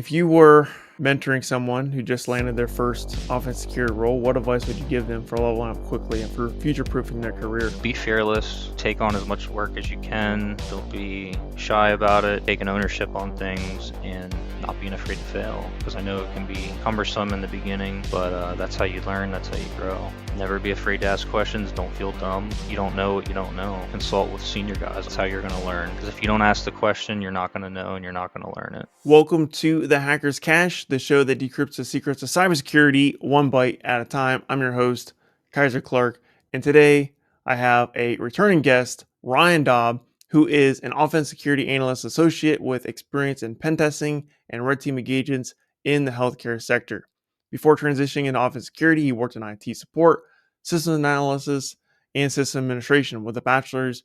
If you were mentoring someone who just landed their first offense security role, what advice would you give them for leveling up quickly and for future proofing their career? Be fearless, take on as much work as you can, don't be shy about it, taking ownership on things, and not being afraid to fail. Because I know it can be cumbersome in the beginning, but that's how you learn, that's how you grow. Never be afraid to ask questions, don't feel dumb. You don't know what you don't know. Consult with senior guys, that's how you're going to learn. Because if you don't ask the question, you're not going to know and you're not going to learn it. Welcome to the Hacker's Cache, the show that decrypts the secrets of cybersecurity one bite at a time. I'm your host, Kyser Clark, and today I have a returning guest, Ryan Daub, who is an offense security analyst associate with experience in pentesting and red team engagements in the healthcare sector. Before transitioning into offense security, he worked in IT support, systems analysis, and system administration with a bachelor's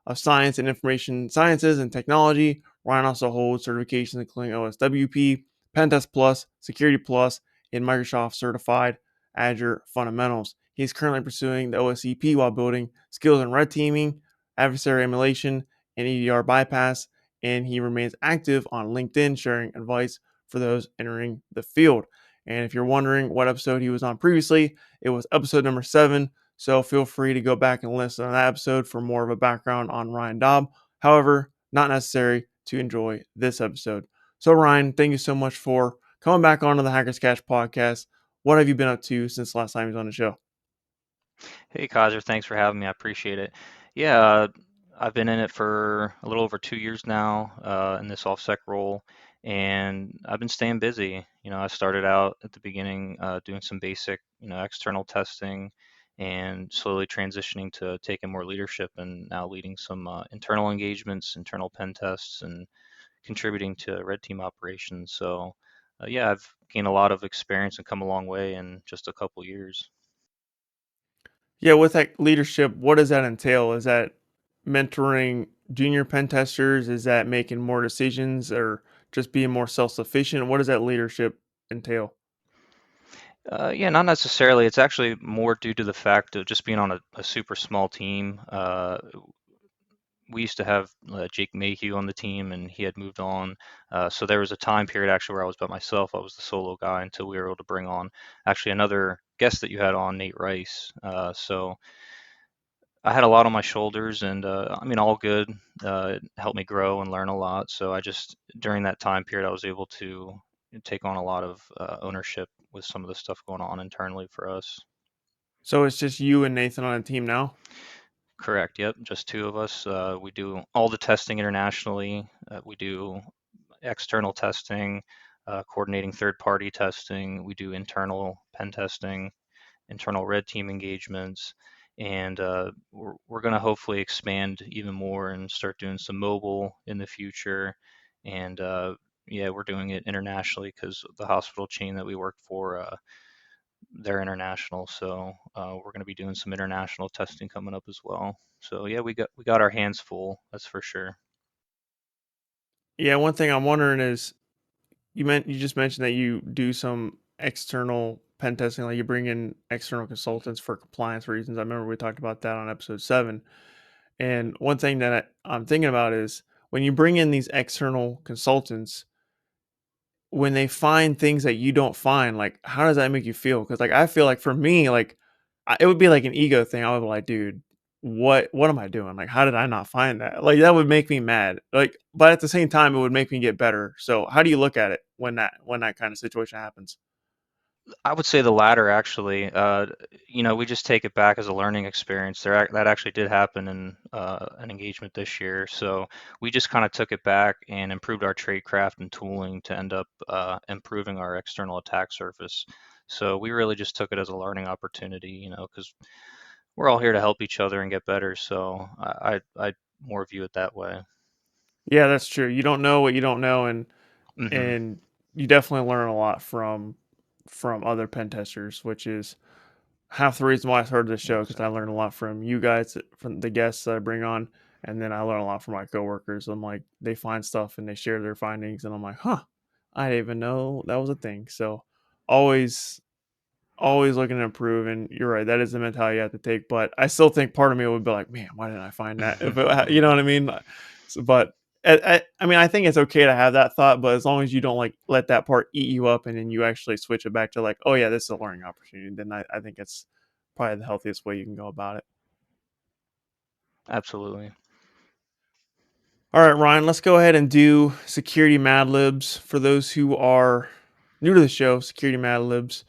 of science in information sciences and technology. Ryan also holds certifications including OSWP, Pentest Plus, Security Plus, and Microsoft Certified Azure Fundamentals. He is currently pursuing the OSCP while building skills in red teaming, adversary emulation, and EDR bypass, and he remains active on LinkedIn sharing advice for those entering the field. And if you're wondering what episode he was on previously, it was episode number 7. So feel free to go back and listen to that episode for more of a background on Ryan Daub. However, not necessary to enjoy this episode. So, Ryan, thank you so much for coming back onto the Hackers Cash podcast. What have you been up to since the last time you was on the show? Hey, Kyser, thanks for having me. I appreciate it. Yeah, I've been in it for a little over 2 years now, in this OffSec role, and I've been staying busy. I started out at the beginning doing some basic, external testing, and slowly transitioning to taking more leadership, and now leading some internal engagements, internal pen tests, and contributing to red team operations. So, yeah, I've gained a lot of experience and come a long way in just a couple years. Yeah, with that leadership, what does that entail? Is that mentoring junior pen testers? Is that making more decisions or just being more self sufficient? What does that leadership entail? Yeah, not necessarily. It's actually more due to the fact of just being on a super small team. We used to have Jake Mayhew on the team, and he had moved on. So there was a time period actually where I was by myself. I was the solo guy until we were able to bring on actually another guest that you had on, Nate Rice. So I had a lot on my shoulders, and I mean, all good. It helped me grow and learn a lot. So I just, during that time period, I was able to take on a lot of ownership with some of the stuff going on internally for us. So it's just you and Nathan on the team now? Correct. Yep. Just two of us. We do all the testing internationally. We do external testing, coordinating third-party testing. We do internal pen testing, internal red team engagements, and we're going to hopefully expand even more and start doing some mobile in the future. And yeah, we're doing it internationally because the hospital chain that we work for, they're international. So we're going to be doing some international testing coming up as well. So yeah, we got our hands full. That's for sure. Yeah, one thing I'm wondering is you just mentioned that you do some external pen testing, like you bring in external consultants for compliance reasons. I remember we talked about that on episode 7. And one thing that I'm thinking about is when you bring in these external consultants, when they find things that you don't find, like how does that make you feel? Because like I feel like for me, like it would be like an ego thing. I would be like, dude, what am I doing? Like, how did I not find that? Like that would make me mad. Like, but at the same time, it would make me get better. So how do you look at it when that kind of situation happens? I would say the latter, actually. We just take it back as a learning experience. That actually did happen in an engagement this year. So we just kind of took it back and improved our tradecraft and tooling to end up improving our external attack surface. So we really just took it as a learning opportunity, because we're all here to help each other and get better. So I more view it that way. Yeah, that's true. You don't know what you don't know, Hmm. and you definitely learn a lot from other pen testers, which is half the reason why I started this show because I learned a lot from you guys, from the guests that I bring on, and then I learn a lot from my coworkers. I'm like, they find stuff and they share their findings, and I'm like, huh, I didn't even know that was a thing. So always, always looking to improve. And you're right, that is the mentality you have to take. But I still think part of me would be like, man, why didn't I find that? If it, you know what I mean? So, but I mean, I think it's okay to have that thought, but as long as you don't like let that part eat you up, and then you actually switch it back to like, oh yeah, this is a learning opportunity, then I think it's probably the healthiest way you can go about it. Absolutely. All right, Ryan, let's go ahead and do security Mad Libs. For those who are new to the show, security Mad Libs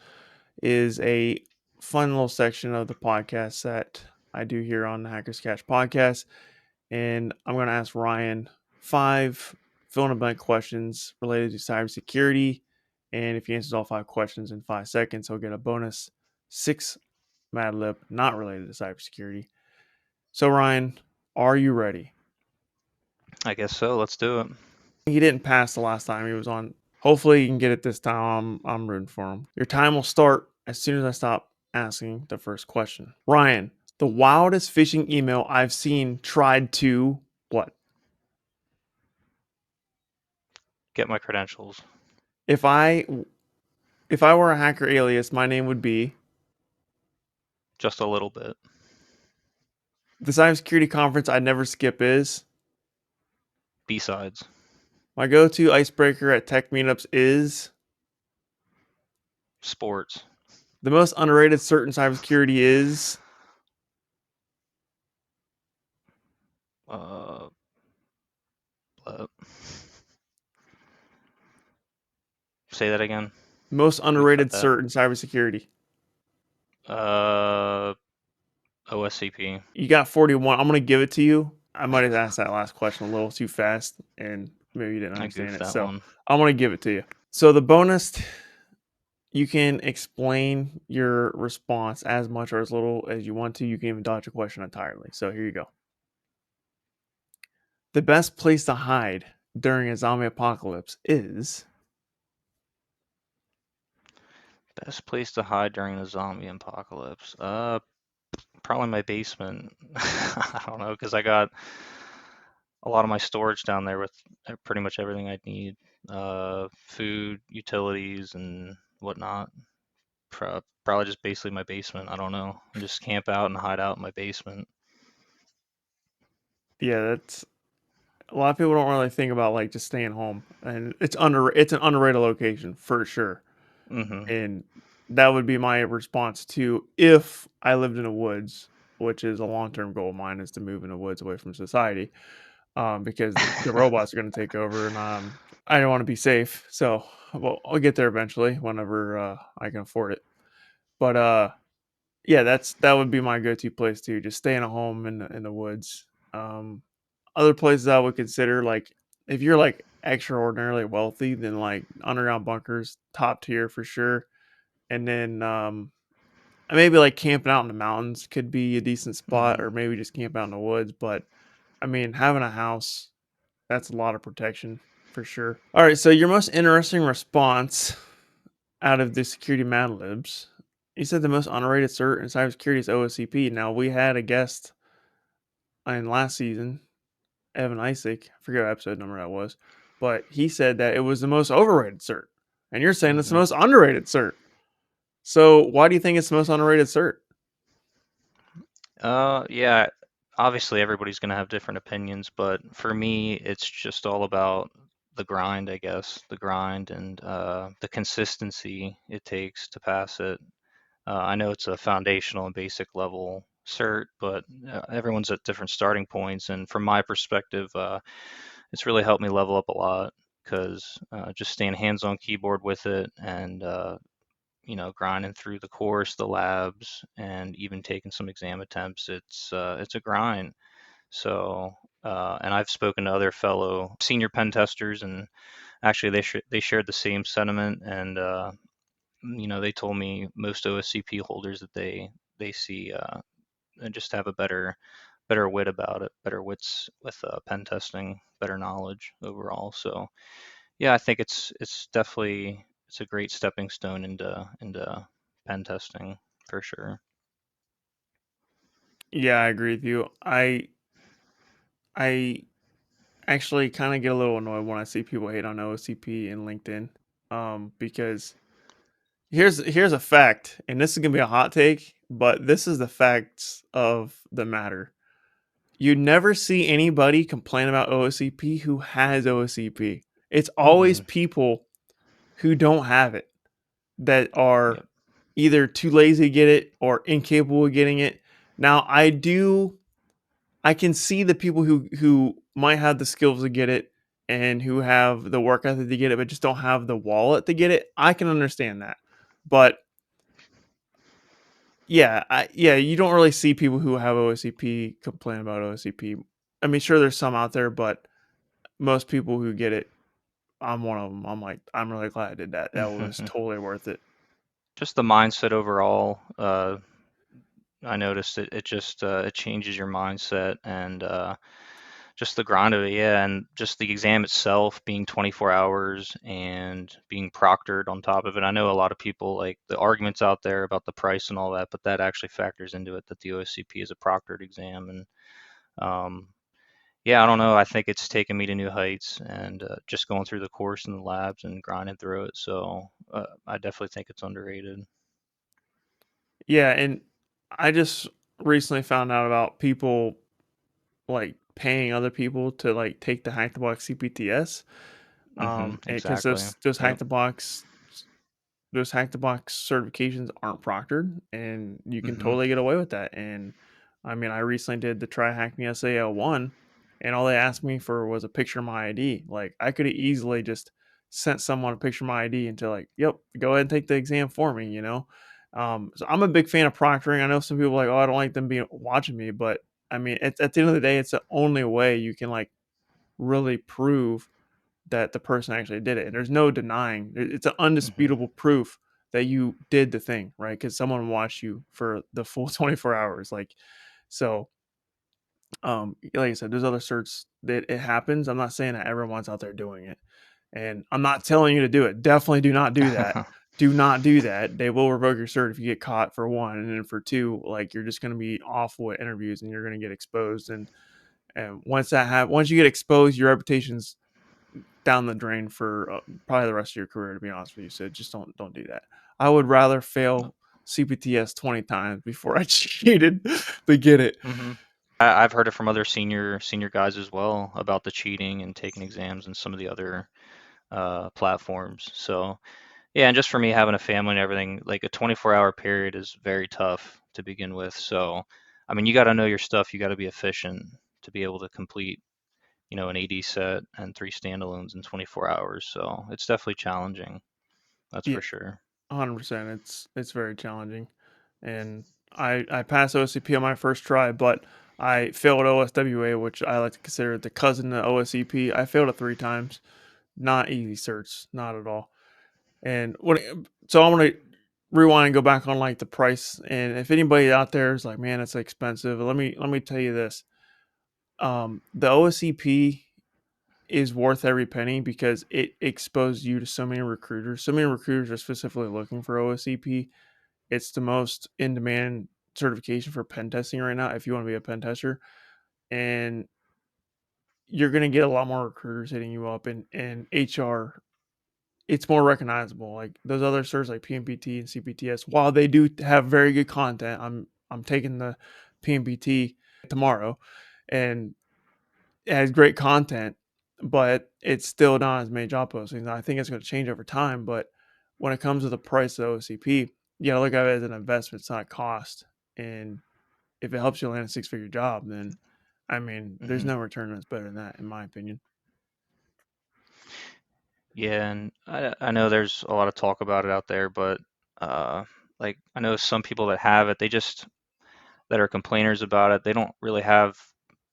is a fun little section of the podcast that I do here on the Hackers Cash podcast. And I'm going to ask Ryan 5 fill in the blank questions related to cybersecurity. And if he answers all 5 questions in 5 seconds, he'll get a bonus 6 Mad Lib not related to cybersecurity. So, Ryan, are you ready? I guess so. Let's do it. He didn't pass the last time he was on. Hopefully, he can get it this time. I'm rooting for him. Your time will start as soon as I stop asking the first question. Ryan, the wildest phishing email I've seen tried to what? Get my credentials. If I were a hacker alias, my name would be Just a little bit. the cybersecurity conference I'd never skip is B-sides. my go-to icebreaker at tech meetups is Sports. the most underrated cert in cybersecurity is Uh, uh, say that again. most We cut underrated that. cert in cybersecurity. Uh, OSCP. You got 41. I'm gonna give it to you. I might have asked that last question a little too fast, and maybe you didn't I understand goofed it. that So one. I'm gonna give it to you. So the bonus, you can explain your response as much or as little as you want to. You can even dodge a question entirely. So here you go. The best place to hide during a zombie apocalypse is Best place to hide during the zombie apocalypse. Probably my basement. I don't know, because I got a lot of my storage down there with pretty much everything I'd need. Food, utilities, and whatnot. Probably just basically my basement. I don't know. And just camp out and hide out in my basement. yeah. That's a lot of people don't really think about like just staying home, and it's an underrated location for sure. Mm-hmm. And that would be my response to if I lived in the woods, which is a long term goal of mine, is to move in the woods away from society, because the robots are going to take over, and I don't want to be safe. So, well, I'll get there eventually whenever I can afford it. But yeah, that would be my go to place too. Just staying at home in the woods. Um, Other places I would consider, like if you're like extraordinarily wealthy, then like underground bunkers, top tier for sure. And then maybe like camping out in the mountains could be a decent spot, Mm-hmm. or maybe just camp out in the woods. But I mean, having a house, that's a lot of protection for sure. All right, so your most interesting response out of the security Mad Libs, you said the most underrated cert in cybersecurity is OSCP. Now we had a guest in last season, Evan Isaac. I forget what episode number that was, but he said that it was the most overrated cert, and you're saying it's the Mm-hmm. most underrated cert. So why do you think it's the most underrated cert? Yeah, obviously everybody's gonna have different opinions, but for me, it's just all about the grind, I guess, the grind and the consistency it takes to pass it. I know it's a foundational and basic level cert, but everyone's at different starting points. And from my perspective, it's really helped me level up a lot because just staying hands-on keyboard with it and grinding through the course, the labs, and even taking some exam attempts. It's a grind. So, and I've spoken to other fellow senior pen testers, and actually they shared the same sentiment, and they told me most OSCP holders that they see and just have a better wit about it, better wits with pen testing, better knowledge overall. So yeah, I think it's definitely it's a great stepping stone into pen testing for sure. Yeah, I agree with you. I actually kind of get a little annoyed when I see people hate on OCP in LinkedIn, because here's a fact, and this is gonna be a hot take, but this is the facts of the matter. you never see anybody complain about OSCP who has OSCP. It's always Mm-hmm. people who don't have it that are Yep. either too lazy to get it or incapable of getting it. Now, I can see the people who might have the skills to get it and who have the work ethic to get it, but just don't have the wallet to get it. I can understand that, but yeah, you don't really see people who have OSCP complain about OSCP. I mean, sure, there's some out there, but most people who get it, I'm one of them. I'm like, I'm really glad I did that. That was totally worth it. Just the mindset overall. I noticed it. It just it changes your mindset and just the grind of it. Yeah, and just the exam itself being 24 hours and being proctored on top of it. I know a lot of people like the arguments out there about the price and all that, but that actually factors into it that the OSCP is a proctored exam. And um, yeah, I don't know. I think it's taken me to new heights and just going through the course in the labs and grinding through it. So I definitely think it's underrated. Yeah, and I just recently found out about people like paying other people to like take the hack the box CPTS. Because Exactly. hack Yep. the box those hack the box certifications aren't proctored, and you can hmm totally get away with that. And I mean, I recently did the try hack me SAL1, and all they asked me for was a picture of my ID. Like I could have easily just sent someone a picture of my ID and to like, yep, go ahead and take the exam for me, you know. So I'm a big fan of proctoring. I know some people are like, oh, I don't like them being watching me, but I mean, at the end of the day, it's the only way you can like really prove that the person actually did it. And there's no denying. It's an hmm undisputable proof that you did the thing, right? Because someone watched you for the full 24 hours. Like, so, like I said, there's other certs that it happens. I'm not saying that everyone's out there doing it. And I'm not telling you to do it. Definitely do not do that. Do not do that. They will revoke your cert if you get caught for one. And then for two, like you're just going to be awful at interviews and you're going to get exposed. And once you get exposed, your reputation's down the drain for probably the rest of your career. To be honest with you, so just don't do that. I would rather fail CPTS 20 times before I cheated to get it. hmm I've heard it from other senior guys as well about the cheating and taking exams and some of the other platforms. So yeah, and just for me having a family and everything, like a 24-hour period is very tough to begin with. So I mean, you got to know your stuff. You got to be efficient to be able to complete, an AD set and three standalones in 24 hours. So it's definitely challenging. That's Yeah, for sure. 100%. It's very challenging, and I passed OSCP on my first try, but I failed OSWA, which I like to consider the cousin to OSCP. I failed it 3 times. Not easy certs, not at all. And what so I want to rewind and go back on like the price. And if anybody out there is like, man, it's expensive, let me tell you this. The OSCP is worth every penny because it exposed you to so many recruiters. So many recruiters are specifically looking for OSCP. It's the most in demand certification for pen testing right now if you want to be a pen tester. And you're gonna get a lot more recruiters hitting you up and HR, it's more recognizable. Like those other certs like PMPT and CPTS, while they do have very good content, I'm taking the PMPT tomorrow, and it has great content, but it's still not as many job postings. I think it's going to change over time, but when it comes to the price of OCP, you gotta look at it as an investment. It's not a cost, and if it helps you land a 6-figure job, then I mean, there's hmm no return that's better than that, in my opinion. Yeah, and I know there's a lot of talk about it out there, but uh, like I know some people that have it, they just that are complainers about it, they don't really have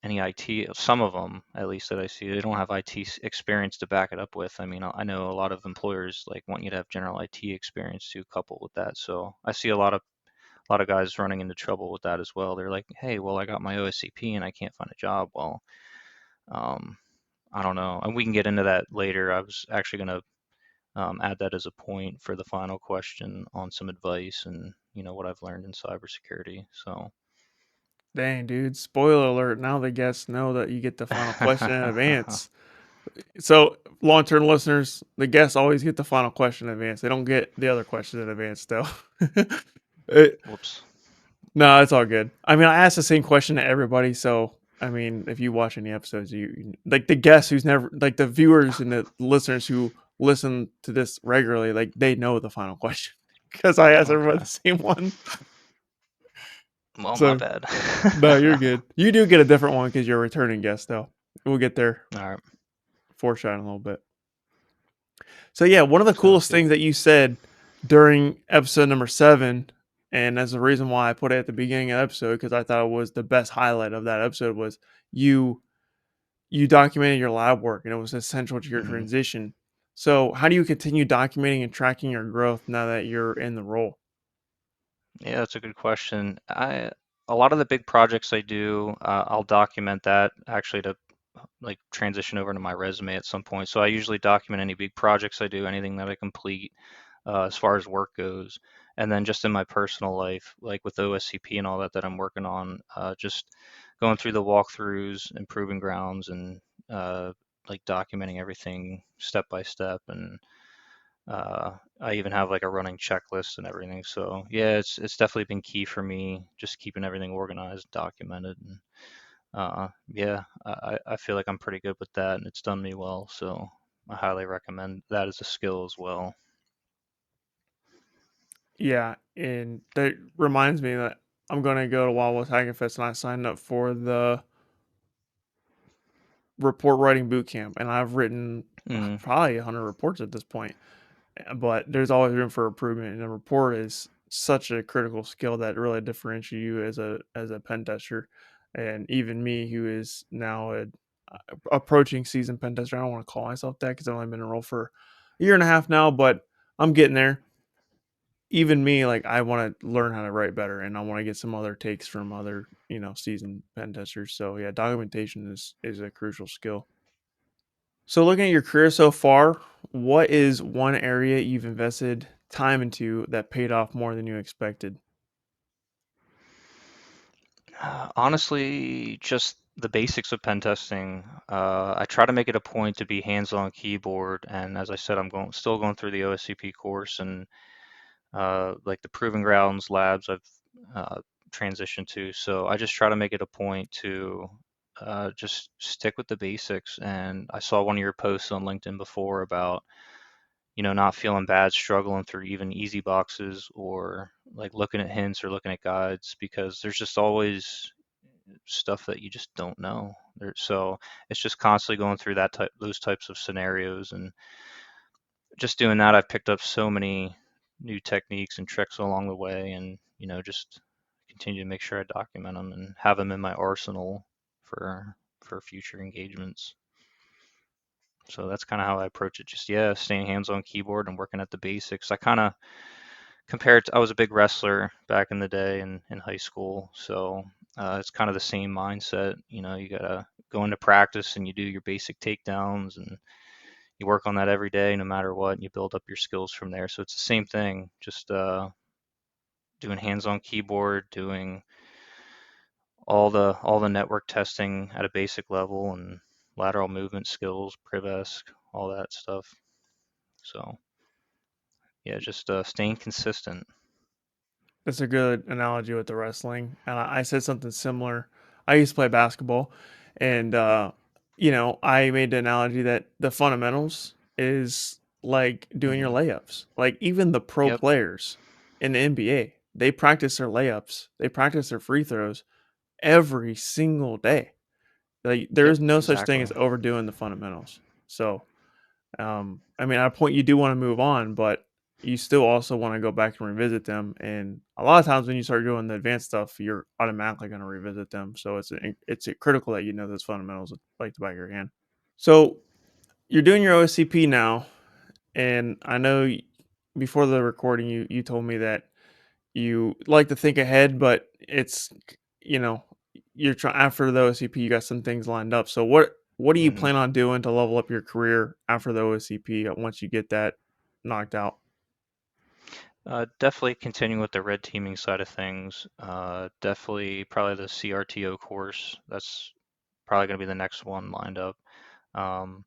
any IT. Some of them, at least that I see, they don't have IT experience to back it up with. I mean, I know a lot of employers like want you to have general IT experience to couple with that. So I see a lot of guys running into trouble with that as well. They're like, hey, well, I got my OSCP and I can't find a job. Well, um, I don't know, and we can get into that later. I was actually going to add that as a point for the final question on some advice and what I've learned in cybersecurity. So, Dang, dude! Spoiler alert! Now the guests know that you get the final question in advance. So, long-term listeners, the guests always get the final question in advance. They don't get the other question in advance, though. It- whoops. no, it's all good. I mean, I asked the same question to everybody, so I mean, if you watch any episodes, like the guests who's never like the viewers and the listeners who listen to this regularly, like they know the final question because I ask everyone Okay. the same one. Well, my So bad. no, you're good. You do get a different one because you're a returning guest, though. We'll get there, All right. foreshadowing a little bit. So yeah, one of the Sounds coolest good. things that you said during episode number 7, and that's the reason why I put it at the beginning of the episode because I thought it was the best highlight of that episode was you you documented your lab work and it was essential to your Hmm. transition. So how do you continue documenting and tracking your growth now that you're in the role? Yeah, that's a good question. A lot of the big projects I do, I'll document that actually to like transition over to my resume at some point. So I usually document any big projects I do, anything that I complete as far as work goes. And then just in my personal life, like with OSCP and all that that I'm working on, just going through the walkthroughs, improving grounds, and like documenting everything step by step. And I even have like a running checklist and everything. So yeah, it's definitely been key for me, just keeping everything organized, documented, and yeah, I feel like I'm pretty good with that, and it's done me well. So I highly recommend that as a skill as well. Yeah, and that reminds me that I'm going to go to Wild West Hacking Fest and I signed up for the report writing boot camp and I've written Mm, probably 100 reports at this point. But there's always room for improvement and a report is such a critical skill that really differentiates you as a pen tester. And even me who is now approaching seasoned pen tester, I don't want to call myself that because I've only been in a role for a year and a half now, but I'm getting there. Even me, like I want to learn how to write better and I want to get some other takes from other, seasoned pen testers. So yeah, documentation is a crucial skill. So, looking at your career so far, what is one area you've invested time into that paid off more than you expected? honestly, just the basics of pen testing. I try to make it a point to be hands-on keyboard, and as I said, still going through the OSCP course and like the Proving Grounds labs I've uh, transitioned to. So I just try to make it a point to just stick with the basics. And I saw one of your posts on LinkedIn before about, not feeling bad struggling through even easy boxes or like looking at hints or looking at guides because there's just always stuff that you just don't know. So it's just constantly going through those types of scenarios and just doing that, I've picked up so many new techniques and tricks along the way, and just continue to make sure I document them and have them in my arsenal for future engagements. So that's kind of how I approach it. Just yeah, staying hands on keyboard and working at the basics. I kind of compared to, I was a big wrestler back in the day in high school, so it's kind of the same mindset. You gotta go into practice and you do your basic takedowns and you work on that every day, no matter what, and you build up your skills from there. So it's the same thing, just doing hands-on keyboard, doing all the network testing at a basic level, and lateral movement skills, Privesk, all that stuff. So yeah, just staying consistent. That's a good analogy with the wrestling. And I said something similar. I used to play basketball, and I made the analogy that the fundamentals is like doing your Hmm. layups. Like even the pro Yep. players in the NBA, they practice their layups, they practice their free throws every single day. Like there Yep. is no such thing Exactly. as overdoing the fundamentals. So, I mean, at a point you do want to move on, but you still also want to go back and revisit them. And a lot of times when you start doing the advanced stuff, you're automatically going to revisit them. So it's critical that you know those fundamentals like the back of your hand. So you're doing your OSCP now, and I know before the recording you told me that you like to think ahead, but it's you know you're trying after the OSCP, you got some things lined up. So what do you Hmm. plan on doing to level up your career after the OSCP once you get that knocked out? Definitely continuing with the red teaming side of things. Definitely probably the CRTO course. That's probably going to be the next one lined up. Um,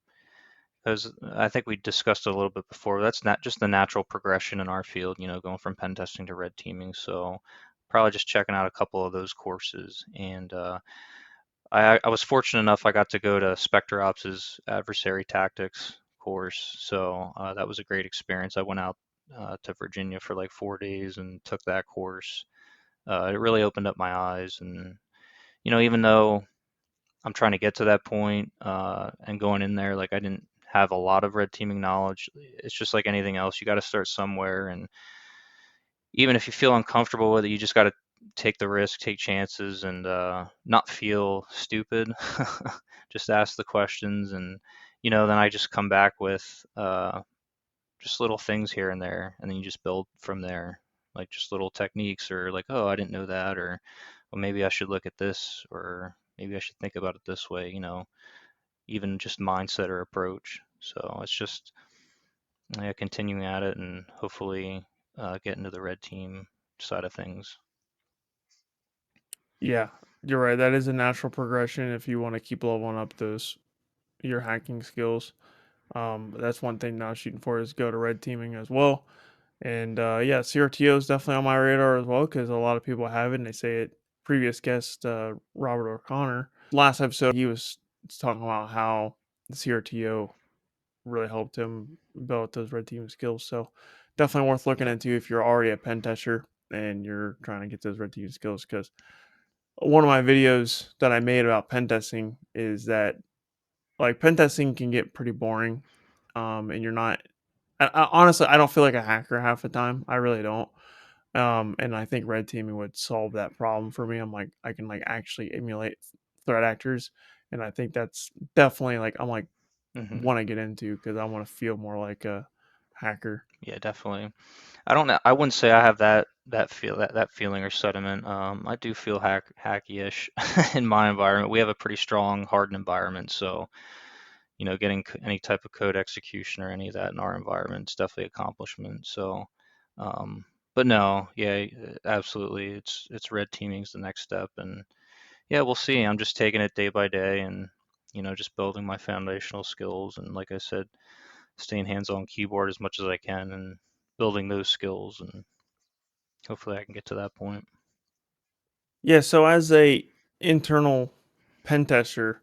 Because I think we discussed it a little bit before. That's not just the natural progression in our field, going from pen testing to red teaming. So probably just checking out a couple of those courses. And I was fortunate enough I got to go to Spectre Ops' adversary tactics course, so that was a great experience. I went out to Virginia for like 4 days and took that course. It really opened up my eyes, and even though I'm trying to get to that point and going in there, like I didn't have a lot of red teaming knowledge. It's just like anything else. You got to start somewhere, and even if you feel uncomfortable with it, you just got to take the risk, take chances, and not feel stupid. Just ask the questions, and then I just come back with just little things here and there, and then you just build from there, like just little techniques, or like, oh, I didn't know that, or well, maybe I should look at this, or maybe I should think about it this way. Even just mindset or approach. So it's just yeah, continuing at it and hopefully get into the red team side of things. Yeah, you're right. That is a natural progression if you want to keep leveling up those your hacking skills. That's one thing now shooting for is go to red teaming as well. And yeah, CRTO is definitely on my radar as well because a lot of people have it and they say it. Previous guest Robert O'Connor last episode he was talking about how the CRTO really helped him build those red team skills. So definitely worth looking Yep. into if you're already a pen tester and you're trying to get those red team skills. Because one of my videos that I made about pen testing is that like pen testing can get pretty boring, and you're not. Honestly, I don't feel like a hacker half the time. I really don't. And I think red teaming would solve that problem for me. I'm like, I can like actually emulate threat actors, and I think that's definitely like I'm like Hmm. want to get into because I want to feel more like a hacker. Yeah, definitely. I don't know. I wouldn't say I have that feeling or sentiment. I do feel hacky-ish in my environment. We have a pretty strong hardened environment, so getting any type of code execution or any of that in our environment is definitely accomplishment. So, um, but no, yeah, absolutely. It's red teaming is the next step, and yeah, we'll see. I'm just taking it day by day, and just building my foundational skills, and like I said, staying hands-on keyboard as much as I can, and building those skills, and hopefully I can get to that point. Yeah. So as a internal pen tester,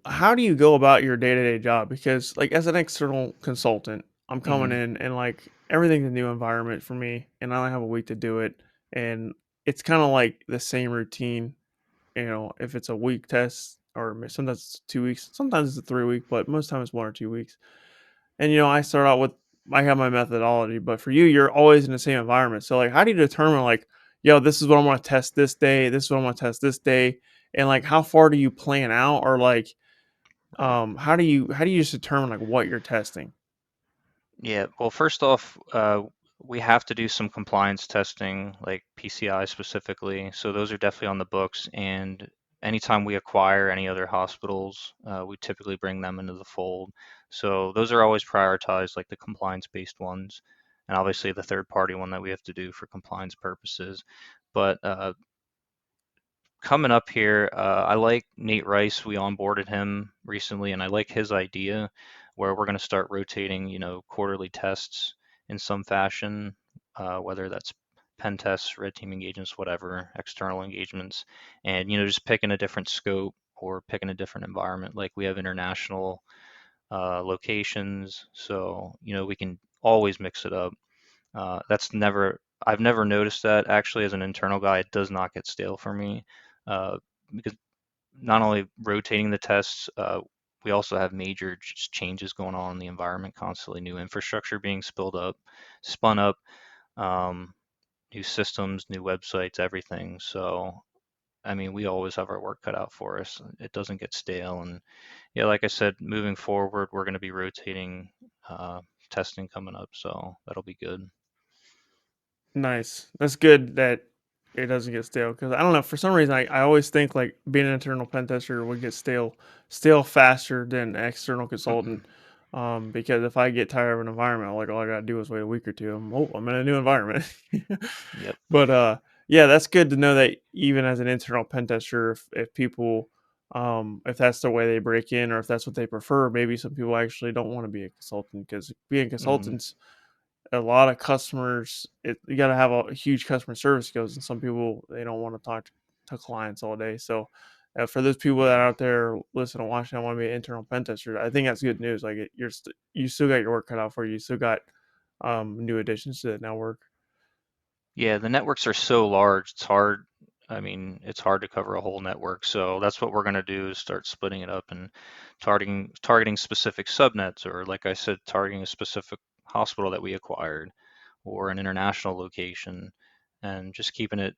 how do you go about your day-to-day job? Because like as an external consultant, I'm coming Hmm. in and like everything's a new environment for me and I only have a week to do it, and it's kind of like the same routine. If it's a week test or sometimes it's 2 weeks, sometimes it's a 3 week, but most times it's 1 or 2 weeks. And I start out with I have my methodology, but for you, you're always in the same environment. So like how do you determine like, yo, this is what I'm gonna test this day, this is what I'm gonna test this day, and like how far do you plan out, or like Right. how do you just determine like what you're testing? Yeah. Well, first off, we have to do some compliance testing, like PCI specifically. So those are definitely on the books. And anytime we acquire any other hospitals, we typically bring them into the fold. So those are always prioritized, like the compliance-based ones, and obviously the third-party one that we have to do for compliance purposes. But coming up here, I like Nate Rice. We onboarded him recently, and I like his idea where we're going to start rotating, quarterly tests in some fashion, whether that's pen tests, red team engagements, whatever, external engagements, and just picking a different scope or picking a different environment. Like we have international locations, so we can always mix it up. I've never noticed that actually as an internal guy, it does not get stale for me because not only rotating the tests, we also have major just changes going on in the environment constantly, new infrastructure being spun up, um, new systems, new websites, everything. So, I mean, we always have our work cut out for us. It doesn't get stale. And yeah, like I said, moving forward, we're going to be rotating testing coming up. So that'll be good. Nice. That's good that it doesn't get stale because I don't know, for some reason I always think like being an internal pen tester would get stale faster than an external Mm-mm. consultant. Because if I get tired of an environment, like all I gotta do is wait a week or two. I'm in a new environment. Yep. But yeah, that's good to know that even as an internal pen tester, if people if that's the way they break in or if that's what they prefer, maybe some people actually don't want to be a consultant because being Hmm. consultants a lot of customers you got to have a huge customer service skills, and some people they don't want to talk to. to clients all day. So for those people that are Yeah. out there listening and watching, I want to be an internal pen tester. I think that's good news. Like you still got your work cut out for you. You still got new additions to the network. Yeah, the networks are so large, it's hard. I mean, it's hard to cover a whole network. So that's what we're going to do is start splitting it up and targeting specific subnets, or like I said, targeting a specific hospital that we acquired or an international location, and just keeping it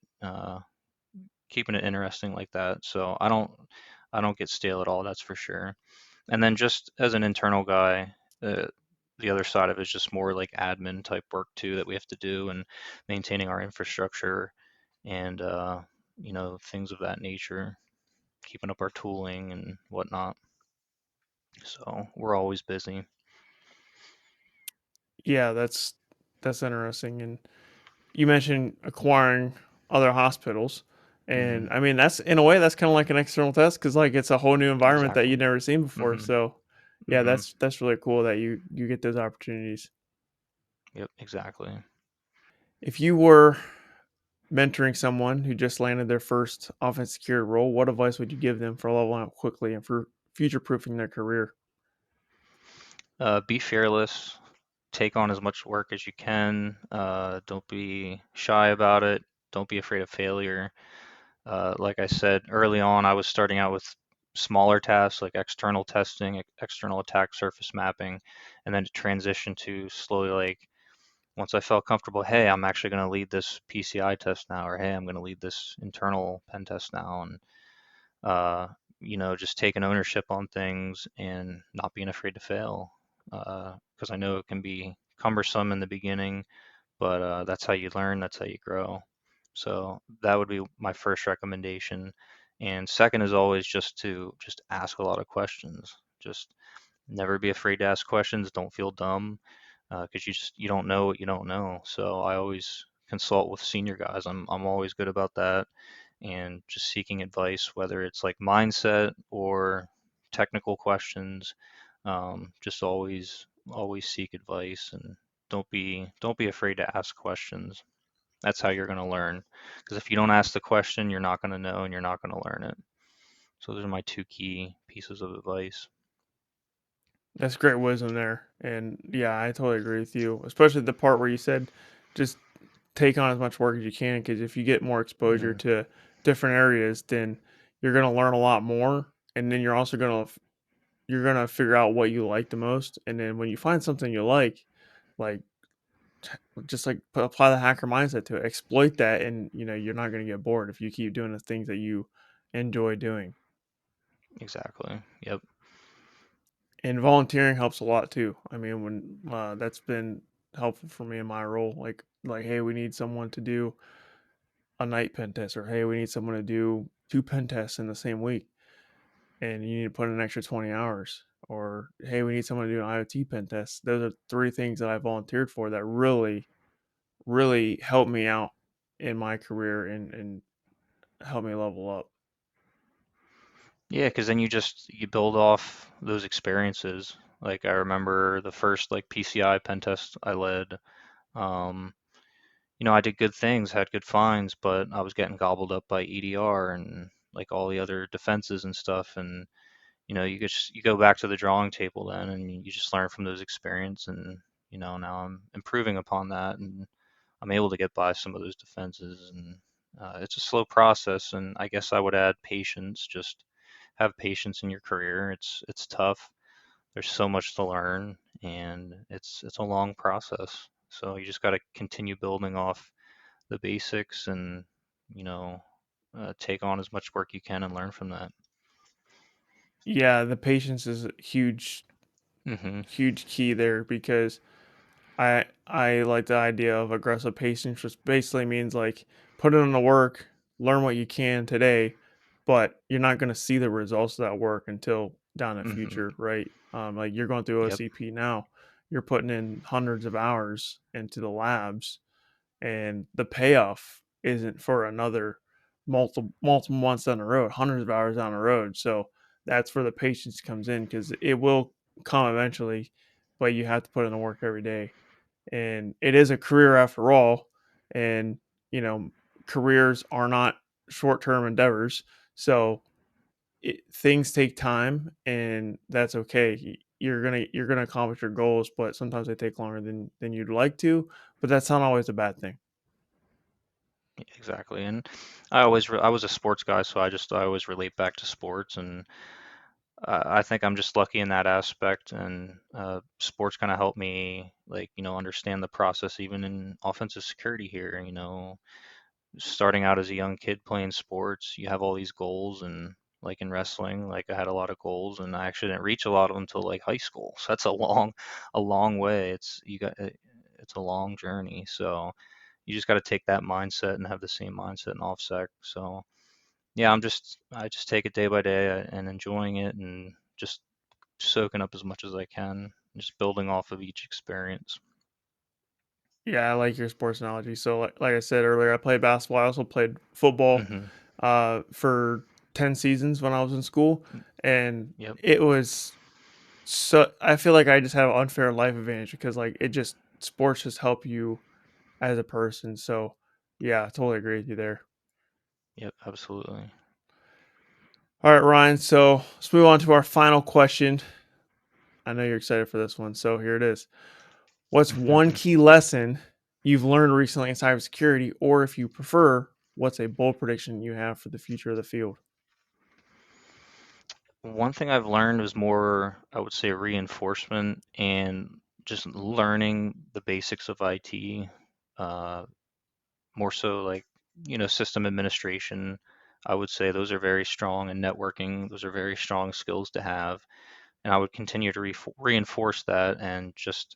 interesting like that. So I don't get stale at all, that's for sure. And then just as an internal guy, the other side of it is just more like admin type work too that we have to do, and maintaining our infrastructure and things of that nature, keeping up our tooling and whatnot. So we're always busy. Yeah, that's interesting. And you mentioned acquiring other hospitals, and Hmm. I mean that's in a way that's kind of like an external test because like it's a whole new environment that Exactly. you've never seen before. Hmm. So yeah, Hmm. that's really cool that you get those opportunities. Yep, exactly. If you were mentoring someone who just landed their first offense security role, what advice would you give them for leveling up quickly and for future proofing their career? Be fearless. Take on as much work as you can. Don't be shy about it. Don't be afraid of failure. Like I said early on, I was starting out with smaller tasks like external testing, external attack surface mapping, and then to transition to slowly, like, once I felt comfortable, hey, I'm actually going to lead this PCI test now, or hey, I'm going to lead this internal pen test now, and uh, just taking ownership on things and not being afraid to fail, because I know it can be cumbersome in the beginning, but that's how you learn, that's how you grow. So that would be my first recommendation. And second is always just ask a lot of questions. Just never be afraid to ask questions. Don't feel dumb, because you don't know what you don't know. So I always consult with senior guys. I'm always good about that, and just seeking advice, whether it's like mindset or technical questions. Just always seek advice, and don't be afraid to ask questions. That's how you're going to learn. Because if you don't ask the question, you're not going to know and you're not going to learn it. So those are my two key pieces of advice. That's great wisdom there. And yeah, I totally agree with you, especially the part where you said just take on as much work as you can because if you get more exposure Hmm. to different areas, then you're going to learn a lot more and then you're also going to you're going to figure out what you like the most and then when you find something you like just like apply the hacker mindset to it, exploit that and you're not going to get bored if you keep doing the things that you enjoy doing. Exactly. Yep. And volunteering helps a lot too. I mean, when that's been helpful for me in my role. Like, hey, we need someone to do a night pen test, or hey, we need someone to do two pen tests in the same week, and you need to put in an extra 20 hours. Or hey, we need someone to do an IoT pen test. Those are three things that I volunteered for that really helped me out in my career and helped me level up. Yeah, because then you build off those experiences. Like I remember the first like PCI pen test I led. Um, I did good things, had good finds, but I was getting gobbled up by EDR and like all the other defenses and stuff. And you go back to the drawing table then, and you just learn from those experience. And now I'm improving upon that, and I'm able to get by some of those defenses. And it's a slow process, and I guess I would add patience. Just have patience in your career. It's tough. There's so much to learn, and it's a long process. So you just got to continue building off the basics, and you know take on as much work you can and learn from that. Yeah, the patience is a Hmm. huge key there because I like the idea of aggressive patience, which basically means like put in the work, learn what you can today, but you're not going to see the results of that work until down the Hmm. future, right? Like you're going through Yep. OSCP now, you're putting in hundreds of hours into the labs, and the payoff isn't for another multiple months down the road, hundreds of hours down the road. So that's where the patience comes in because it will come eventually, but you have to put in the work every day and it is a career after all. And you know, careers are not short term endeavors. So things take time, and that's okay. You're gonna accomplish your goals, but sometimes they take longer than you'd like to. But that's not always a bad thing. Exactly. And I was a sports guy, so I always relate back to sports, and I think I'm just lucky in that aspect. And sports kind of helped me, like, understand the process even in offensive security here. Starting out as a young kid playing sports, you have all these goals, and like in wrestling, like I had a lot of goals, and I actually didn't reach a lot of them until like high school. So that's a long way. It's a long journey. So you just got to take that mindset and have the same mindset in OffSec. So yeah, I just take it day by day and enjoying it, and just soaking up as much as I can, just building off of each experience. Yeah, I like your sports analogy. So, like I said earlier, I played basketball. I also played football Hmm. for 10 seasons when I was in school, and Yep. it was so. I feel like I just have an unfair life advantage because like it just sports just help you as a person. So, yeah, I totally agree with you there. Yep. Absolutely. All right, Ryan. So let's move on to our final question. I know you're excited for this one. So here it is. What's one key lesson you've learned recently in cybersecurity, or if you prefer, what's a bold prediction you have for the future of the field? One thing I've learned was more, I would say, reinforcement and just learning the basics of IT. Uh, More so like, system administration. I would say those are very strong, and networking, those are very strong skills to have. And I would continue to reinforce that, and just,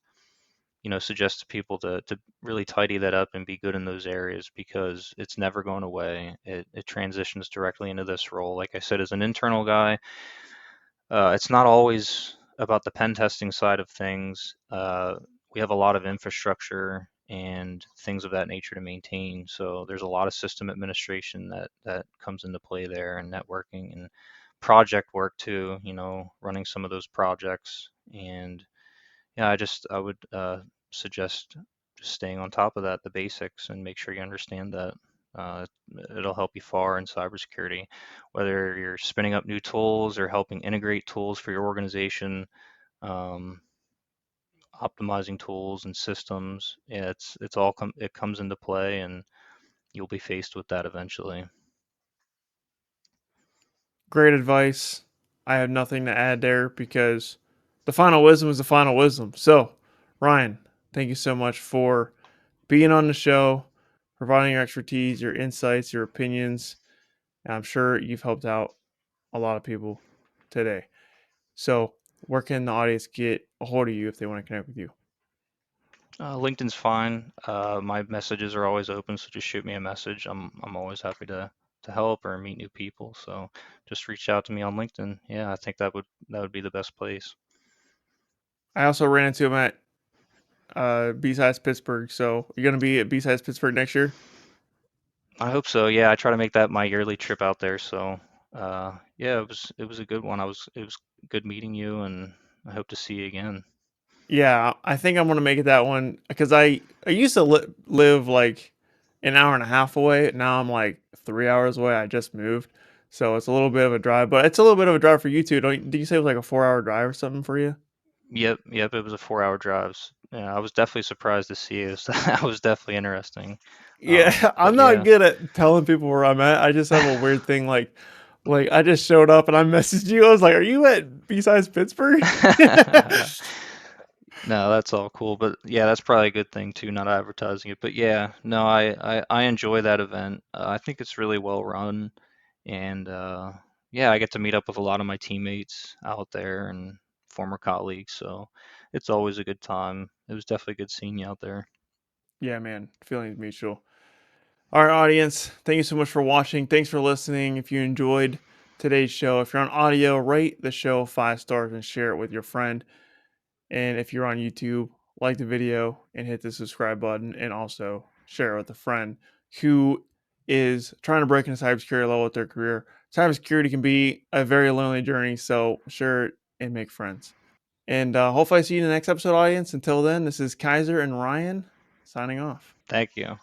suggest to people to really tidy that up and be good in those areas, because it's never going away. It transitions directly into this role. Like I said, as an internal guy, it's not always about the pen testing side of things. We have a lot of infrastructure and things of that nature to maintain. So there's a lot of system administration that comes into play there, and networking and project work too. Running some of those projects. And yeah, I would suggest just staying on top of that, the basics, and make sure you understand that. Uh, It'll help you far in cybersecurity, whether you're spinning up new tools or helping integrate tools for your organization, um, optimizing tools and systems. Yeah, it comes into play, and you'll be faced with that eventually. Great advice. I have nothing to add there because the final wisdom is the final wisdom. So, Ryan, thank you so much for being on the show, providing your expertise, your insights, your opinions. And I'm sure you've helped out a lot of people today. So, where can the audience get a hold of you if they want to connect with you? LinkedIn's fine. My messages are always open, so just shoot me a message. I'm always happy to help or meet new people. So just reach out to me on LinkedIn. Yeah, I think that would be the best place. I also ran into him at B-Sides Pittsburgh. So, you're going to be at B-Sides Pittsburgh next year? I hope so. Yeah, I try to make that my yearly trip out there. So yeah, it was a good one. It was good meeting you, and I hope to see you again. Yeah, I think I'm gonna make it that one because I used to live like an hour and a half away. Now I'm like 3 hours away. I just moved, so it's a little bit of a drive. But it's a little bit of a drive for you too. Don't did you say it was like a 4 hour drive or something for you? Yep. It was a 4 hour drive. Yeah, I was definitely surprised to see you. That was definitely interesting. Yeah, I'm But not yeah. good at telling people where I'm at. I just have a weird thing like I just showed up and I messaged you. I was like, "Are you at besides Pittsburgh?" No, that's all cool. But yeah, that's probably a good thing too, not advertising it. But yeah, no, I enjoy that event. I think it's really well run. And yeah, I get to meet up with a lot of my teammates out there and former colleagues. So it's always a good time. It was definitely good seeing you out there. Yeah, man, feelings mutual. All right, audience, thank you so much for watching. Thanks for listening. If you enjoyed today's show, if you're on audio, rate the show 5 stars and share it with your friend. And if you're on YouTube, like the video and hit the subscribe button, and also share it with a friend who is trying to break into cybersecurity level with their career. Cybersecurity can be a very lonely journey, so share it and make friends. And hopefully, I see you in the next episode, audience. Until then, this is Kyser and Ryan signing off. Thank you.